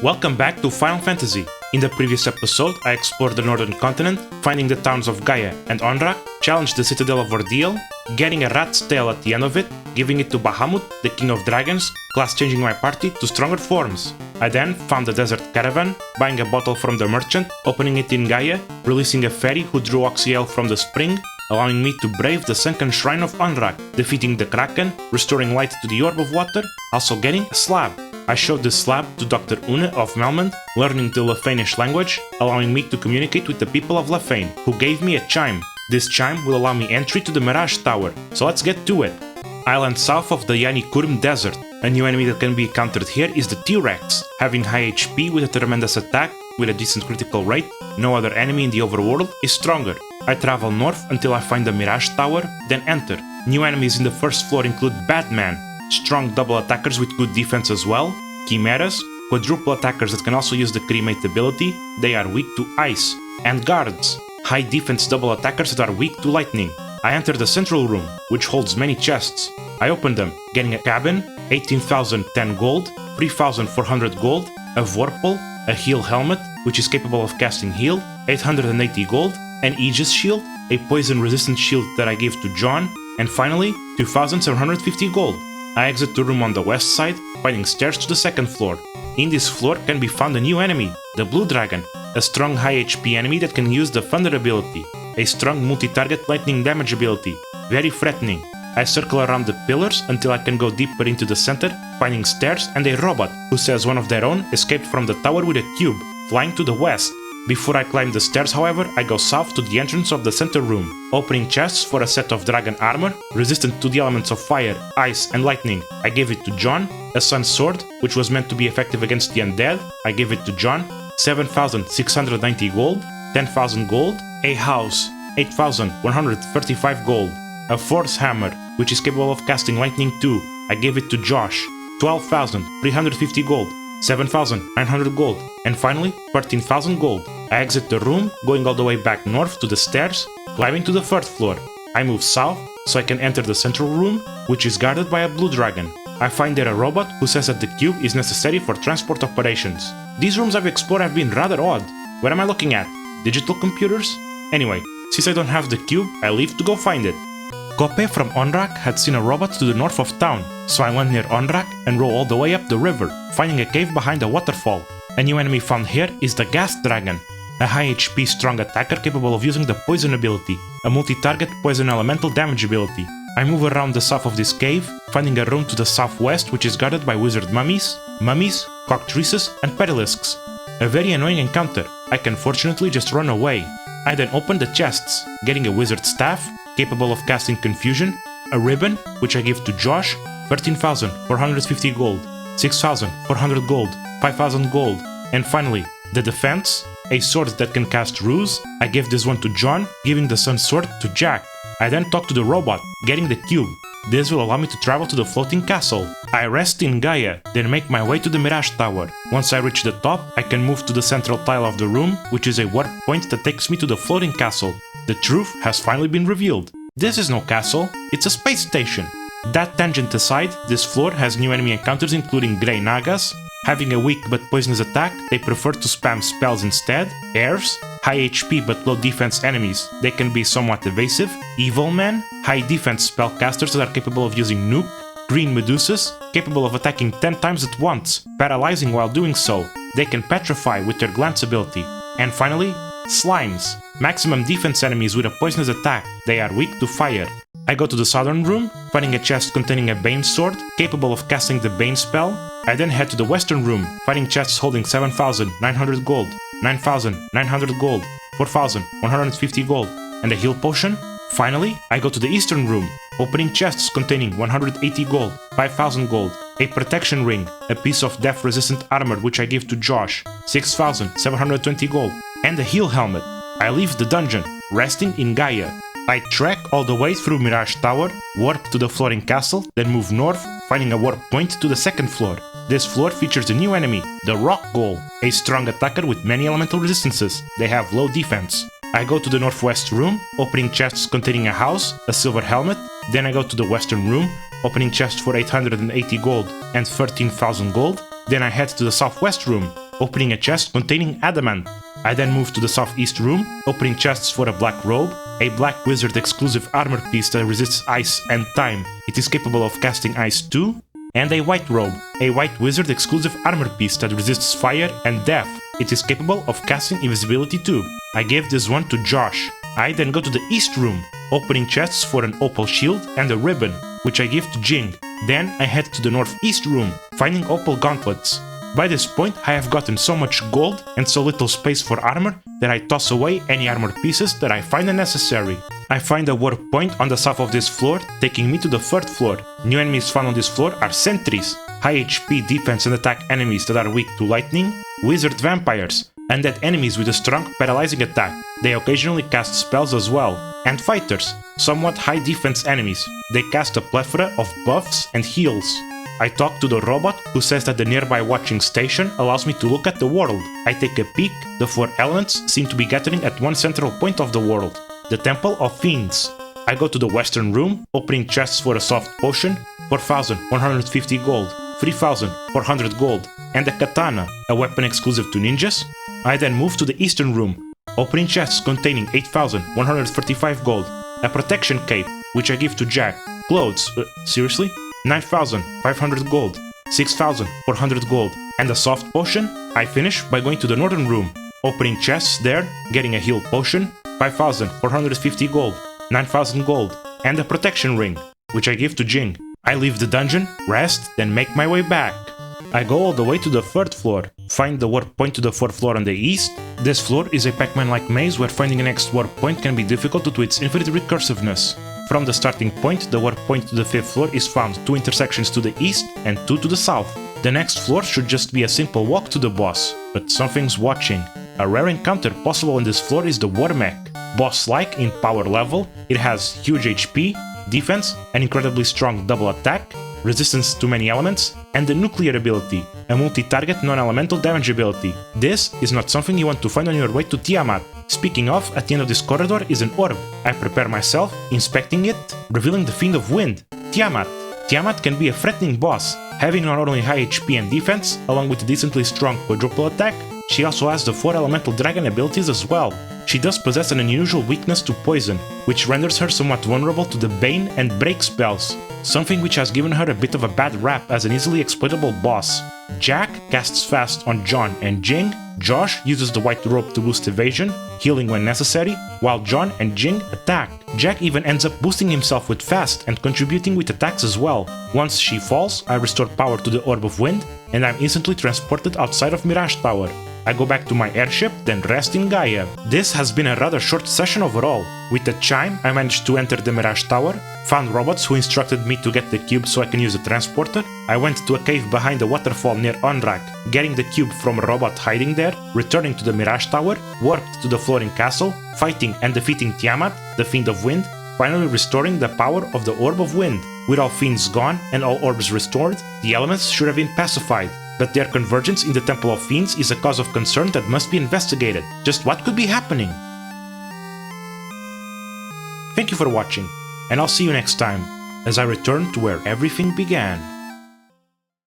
Welcome back to Final Fantasy. In the previous episode, I explored the northern continent, finding the towns of Gaia and Onrac, challenged the Citadel of Ordeal, getting a rat's tail at the end of it, giving it to Bahamut, the king of dragons, class changing my party to stronger forms. I then found the desert caravan, buying a bottle from the merchant, opening it in Gaia, releasing a fairy who drew Oxyel from the spring, allowing me to brave the sunken shrine of Onrac, defeating the Kraken, restoring light to the Orb of Water, also getting a slab. I showed this slab to Dr. Une of Melmond, learning the Lefeinish language, allowing me to communicate with the people of Lefein, who gave me a chime. This chime will allow me entry to the Mirage Tower, so let's get to it. Island south of the Yani-Kurm Desert. A new enemy that can be encountered here is the T-Rex. Having high HP with a tremendous attack, with a decent critical rate, no other enemy in the overworld is stronger. I travel north until I find the Mirage Tower, then enter. New enemies in the first floor include Batman, strong double attackers with good defense as well, Chimeras, quadruple attackers that can also use the Cremate ability, they are weak to ice, and guards, high defense double attackers that are weak to lightning. I enter the central room, which holds many chests. I open them, getting a cabin, 18,010 gold, 3,400 gold, a Vorpal, a heal helmet, which is capable of casting heal, 880 gold, an Aegis shield, a poison resistant shield that I gave to John, and finally, 2,750 gold. I exit the room on the west side, finding stairs to the second floor. In this floor can be found a new enemy, the Blue Dragon, a strong high HP enemy that can use the Thunder ability, a strong multi-target lightning damage ability, very threatening. I circle around the pillars until I can go deeper into the center, finding stairs and a robot who says one of their own escaped from the tower with a cube, flying to the west. Before I climb the stairs, however, I go south to the entrance of the center room, opening chests for a set of dragon armor, resistant to the elements of fire, ice and lightning. I gave it to John, a sun sword, which was meant to be effective against the undead. I gave it to John, 7,690 gold, 10,000 gold, a house, 8,135 gold, a force hammer, which is capable of casting lightning too. I gave it to Josh, 12,350 gold, 7,900 gold, and finally 13,000 gold. I exit the room, going all the way back north to the stairs, climbing to the third floor. I move south so I can enter the central room, which is guarded by a blue dragon. I find there a robot who says that the cube is necessary for transport operations. These rooms I've explored have been rather odd. What am I looking at? Digital computers? Anyway, since I don't have the cube, I leave to go find it. Kope from Onrac had seen a robot to the north of town, so I went near Onrac and roll all the way up the river, finding a cave behind a waterfall. A new enemy found here is the Gas Dragon, a high HP strong attacker capable of using the Poison ability, a multi-target poison elemental damage ability. I move around the south of this cave, finding a room to the southwest which is guarded by wizard mummies, cockatrices and perilisks. A very annoying encounter. I can fortunately just run away. I then open the chests, getting a wizard staff, capable of casting confusion, a ribbon, which I give to Josh, 13,450 gold, 6,400 gold, 5,000 gold, and finally, the defense, a sword that can cast ruse. I give this one to John, giving the sun sword to Jack. I then talk to the robot, getting the cube. This will allow me to travel to the floating castle. I rest in Gaia, then make my way to the Mirage Tower. Once I reach the top, I can move to the central tile of the room, which is a warp point that takes me to the floating castle. The truth has finally been revealed. This is no castle, it's a space station. That tangent aside, this floor has new enemy encounters including Grey Nagas. Having a weak but poisonous attack, they prefer to spam spells instead. Airs, high HP but low defense enemies, they can be somewhat evasive. Evil men, high defense spellcasters that are capable of using nuke. Green Medusas, capable of attacking 10 times at once, paralyzing while doing so. They can petrify with their glance ability. And finally, Slimes, maximum defense enemies with a poisonous attack, they are weak to fire. I go to the southern room, finding a chest containing a Bane sword, capable of casting the Bane spell. I then head to the western room, finding chests holding 7,900 gold, 9,900 gold, 4,150 gold, and a heal potion. Finally, I go to the eastern room, opening chests containing 180 gold, 5,000 gold, a protection ring, a piece of death-resistant armor which I give to Josh, 6,720 gold, and a heal helmet. I leave the dungeon, resting in Gaia. I trek all the way through Mirage Tower, warp to the floating castle, then move north, finding a warp point to the second floor. This floor features a new enemy, the Rock Ghoul, a strong attacker with many elemental resistances. They have low defense. I go to the northwest room, opening chests containing a house, a silver helmet. Then I go to the western room, opening chests for 880 gold and 13,000 gold. Then I head to the southwest room, opening a chest containing adamant. I then moved to the southeast room, opening chests for a black robe, a black wizard exclusive armor piece that resists ice and time, it is capable of casting ice too, and a white robe, a white wizard exclusive armor piece that resists fire and death, it is capable of casting invisibility too. I gave this one to Josh. I then go to the east room, opening chests for an opal shield and a ribbon, which I give to Jing. Then I head to the northeast room, finding opal gauntlets. By this point I have gotten so much gold and so little space for armor that I toss away any armor pieces that I find unnecessary. I find a warp point on the south of this floor, taking me to the 3rd floor. New enemies found on this floor are sentries, high HP defense and attack enemies that are weak to lightning, wizard vampires, undead enemies with a strong paralyzing attack, they occasionally cast spells as well, and fighters, somewhat high defense enemies, they cast a plethora of buffs and heals. I talk to the robot, who says that the nearby watching station allows me to look at the world. I take a peek, the 4 elements seem to be gathering at one central point of the world, the Temple of Fiends. I go to the western room, opening chests for a soft potion, 4,150 gold, 3,400 gold, and a katana, a weapon exclusive to ninjas. I then move to the eastern room, opening chests containing 8,135 gold, a protection cape, which I give to Jack, clothes, seriously? 9,500 gold, 6,400 gold, and a soft potion. I finish by going to the northern room, opening chests there, getting a heal potion, 5,450 gold, 9,000 gold, and a protection ring, which I give to Jing. I leave the dungeon, rest, then make my way back. I go all the way to the 3rd floor, find the warp point to the 4th floor on the east. This floor is a Pac-Man-like maze where finding a next warp point can be difficult due to its infinite recursiveness. From the starting point, the warp point to the 5th floor is found 2 intersections to the east and 2 to the south. The next floor should just be a simple walk to the boss, but something's watching. A rare encounter possible on this floor is the War Mech. Boss-like in power level, it has huge HP, defense, an incredibly strong double attack, resistance to many elements, and the nuclear ability, a multi-target non-elemental damage ability. This is not something you want to find on your way to Tiamat. Speaking of, at the end of this corridor is an orb. I prepare myself, inspecting it, revealing the Fiend of WInd, Tiamat. Tiamat can be a threatening boss, having not only high HP and defense, along with a decently strong quadruple attack, she also has the 4 elemental dragon abilities as well. She does possess an unusual weakness to poison, which renders her somewhat vulnerable to the Bane and Break spells, something which has given her a bit of a bad rap as an easily exploitable boss. Jack casts fast on John and Jing, Josh uses the white robe to boost evasion, healing when necessary, while John and Jing attack. Jack even ends up boosting himself with fast and contributing with attacks as well. Once she falls, I restore power to the Orb of Wind, and I'm instantly transported outside of Mirage Tower. I go back to my airship, then rest in Gaia. This has been a rather short session overall. With the Chime, I managed to enter the Mirage Tower, found robots who instructed me to get the cube so I can use the transporter. I went to a cave behind the waterfall near Onrac, getting the cube from a robot hiding there, returning to the Mirage Tower, warped to the floating castle, fighting and defeating Tiamat, the Fiend of Wind, finally restoring the power of the Orb of Wind. With all fiends gone and all orbs restored, the elements should have been pacified, but their convergence in the Temple of Fiends is a cause of concern that must be investigated. Just what could be happening? Thank you for watching, and I'll see you next time, as I return to where everything began.